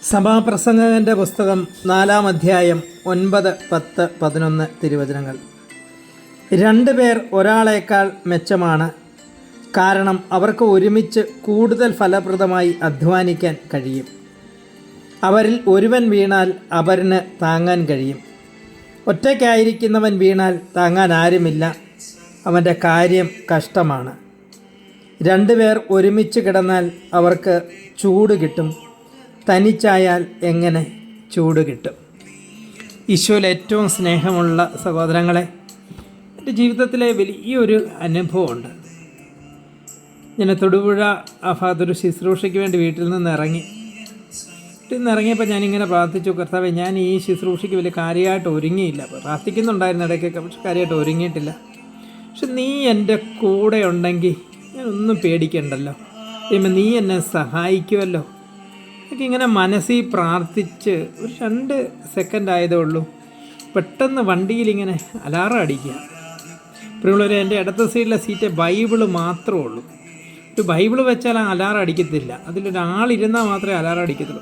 സഭാപ്രസംഗകൻ്റെ പുസ്തകം 4-ാം അധ്യായം 9, 10, 11 തിരുവചനങ്ങൾ. 2 പേർ ഒരാളേക്കാൾ മെച്ചമാണ്, കാരണം അവർക്ക് ഒരുമിച്ച് കൂടുതൽ ഫലപ്രദമായി അധ്വാനിക്കാൻ കഴിയും. അവരിൽ ഒരുവൻ വീണാൽ അവരിന് താങ്ങാൻ കഴിയും. ഒറ്റയ്ക്കായിരിക്കുന്നവൻ വീണാൽ താങ്ങാൻ ആരുമില്ല, അവൻ്റെ കാര്യം കഷ്ടമാണ്. 2 പേർ ഒരുമിച്ച് കിടന്നാൽ അവർക്ക് ചൂട് കിട്ടും, തനിച്ചായാൽ എങ്ങനെ ചൂട് കിട്ടും? ഈശോയിൽ ഏറ്റവും സ്നേഹമുള്ള സഹോദരങ്ങളെ, എൻ്റെ ജീവിതത്തിലെ വലിയൊരു അനുഭവമുണ്ട്. ഞാൻ തൊടുപുഴ ഭാഗത്തൊരു ശുശ്രൂഷയ്ക്ക് വേണ്ടി വീട്ടിൽ നിന്ന് ഇറങ്ങിയപ്പോൾ ഞാനിങ്ങനെ പ്രാർത്ഥിച്ചു, കർത്താവേ, ഞാൻ ഈ ശുശ്രൂഷയ്ക്ക് വലിയ കാര്യമായിട്ട് ഒരുങ്ങിയില്ല. പ്രാർത്ഥിക്കുന്നുണ്ടായിരുന്നു ഇടയ്ക്കൊക്കെ, പക്ഷെ കാര്യമായിട്ട് ഒരുങ്ങിയിട്ടില്ല. പക്ഷെ നീ എൻ്റെ കൂടെ ഉണ്ടെങ്കിൽ ഞാനൊന്നും പേടിക്കണ്ടല്ലോ, നീ എന്നെ സഹായിക്കുമല്ലോ. എനിക്കിങ്ങനെ മനസ്സിൽ പ്രാർത്ഥിച്ച് ഒരു 2 സെക്കൻഡ് ആയതേ ഉള്ളൂ, പെട്ടെന്ന് വണ്ടിയിലിങ്ങനെ അലാറം അടിക്കുക. പ്രിയമുള്ളവരെ, എൻ്റെ ഇടത്തെ സൈഡിലെ സീറ്റ് ബൈബിള് മാത്രമേ ഉള്ളൂ. ഒരു ബൈബിള് വെച്ചാൽ അലാറം അടിക്കത്തില്ല, അതിലൊരാളിരുന്നാൽ മാത്രമേ അലാറം അടിക്കത്തുള്ളൂ.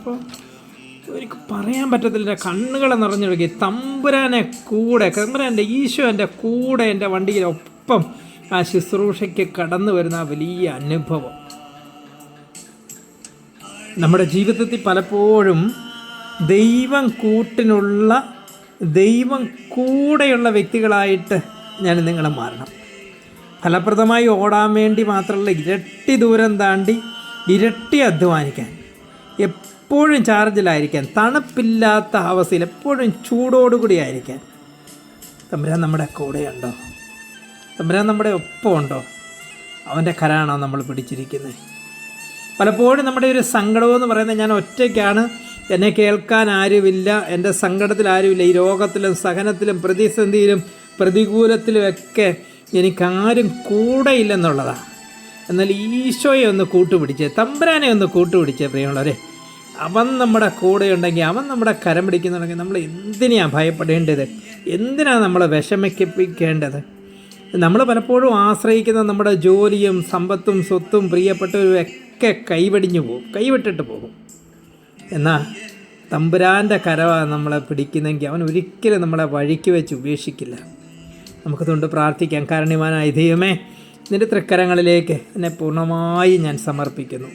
അപ്പോൾ എനിക്ക് പറയാൻ പറ്റത്തില്ല, കണ്ണുകളെ നിറഞ്ഞൊഴുകി. തമ്പുരാൻ്റെ ഈശോ എൻ്റെ കൂടെ എൻ്റെ വണ്ടിയിലൊപ്പം ആ ശുശ്രൂഷയ്ക്ക് കടന്നു വരുന്ന ആ വലിയ അനുഭവം. നമ്മുടെ ജീവിതത്തിൽ പലപ്പോഴും ദൈവം കൂടെയുള്ള വ്യക്തികളായിട്ട് നിങ്ങളെ മാറണം. ഫലപ്രദമായി ഓടാൻ വേണ്ടി മാത്രമല്ല, ഇരട്ടി ദൂരം താണ്ടി ഇരട്ടി അധ്വാനിക്കാൻ, എപ്പോഴും ചാർജിലായിരിക്കാൻ, തണുപ്പില്ലാത്ത അവസ്ഥയിൽ എപ്പോഴും ചൂടോടുകൂടി ആയിരിക്കാൻ തമ്പുരാൻ നമ്മുടെ കൂടെയുണ്ടോ? തമ്പുരാൻ നമ്മുടെ ഒപ്പമുണ്ടോ? അവൻ്റെ കരാണോ നമ്മൾ പിടിച്ചിരിക്കുന്നത്? പലപ്പോഴും നമ്മുടെ ഒരു സങ്കടമെന്ന് പറയുന്നത്, ഞാൻ ഒറ്റയ്ക്കാണ്, എന്നെ കേൾക്കാൻ ആരുമില്ല, എൻ്റെ സങ്കടത്തിൽ ആരുമില്ല, ഈ രോഗത്തിലും സഹനത്തിലും പ്രതിസന്ധിയിലും പ്രതികൂലത്തിലുമൊക്കെ എനിക്കാരും കൂടെയില്ലെന്നുള്ളതാണ്. എന്നാൽ ഈശോയെ ഒന്ന് കൂട്ടുപിടിച്ച്, തമ്പുരാനെ ഒന്ന് കൂട്ടുപിടിച്ച് പ്രിയമുള്ളവരെ, അവൻ നമ്മുടെ കൂടെയുണ്ടെങ്കിൽ, അവൻ നമ്മുടെ കരം പിടിക്കുന്നുണ്ടെങ്കിൽ നമ്മൾ എന്തിനാണ് ഭയപ്പെടേണ്ടത്? എന്തിനാണ് നമ്മളെ വിഷമിപ്പിക്കേണ്ടത്? നമ്മൾ പലപ്പോഴും ആശ്രയിക്കുന്ന നമ്മുടെ ജോലിയും സമ്പത്തും സ്വത്തും പ്രിയപ്പെട്ടവരും ഒക്കെ കൈവിട്ടിട്ട് പോകും. എന്നാൽ തമ്പുരാൻ്റെ കരമാണ് നമ്മളെ പിടിക്കുന്നെങ്കിൽ അവൻ ഒരിക്കലും നമ്മളെ വഴിക്ക് വെച്ച് ഉപേക്ഷിക്കില്ല. നമുക്കതുകൊണ്ട് പ്രാർത്ഥിക്കാം. കാരുണ്യവാനായ ദൈവമേ, നിൻ്റെ തൃക്കരങ്ങളിലേക്ക് എന്നെ പൂർണ്ണമായി ഞാൻ സമർപ്പിക്കുന്നു.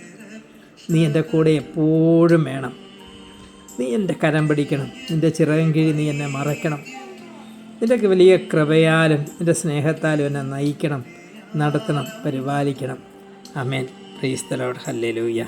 നീ എൻ്റെ കൂടെ എപ്പോഴും വേണം. നീ എൻ്റെ കരം പിടിക്കണം, നിൻ്റെ ചിറകിൻ കീഴിൽ നീ എന്നെ മറയ്ക്കണം. നിൻ്റെ വലിയ കൃപയാലും നിൻ്റെ സ്നേഹത്താലും എന്നെ നയിക്കണം, നടത്തണം, പരിപാലിക്കണം. Amen. Praise the lord. Hallelujah.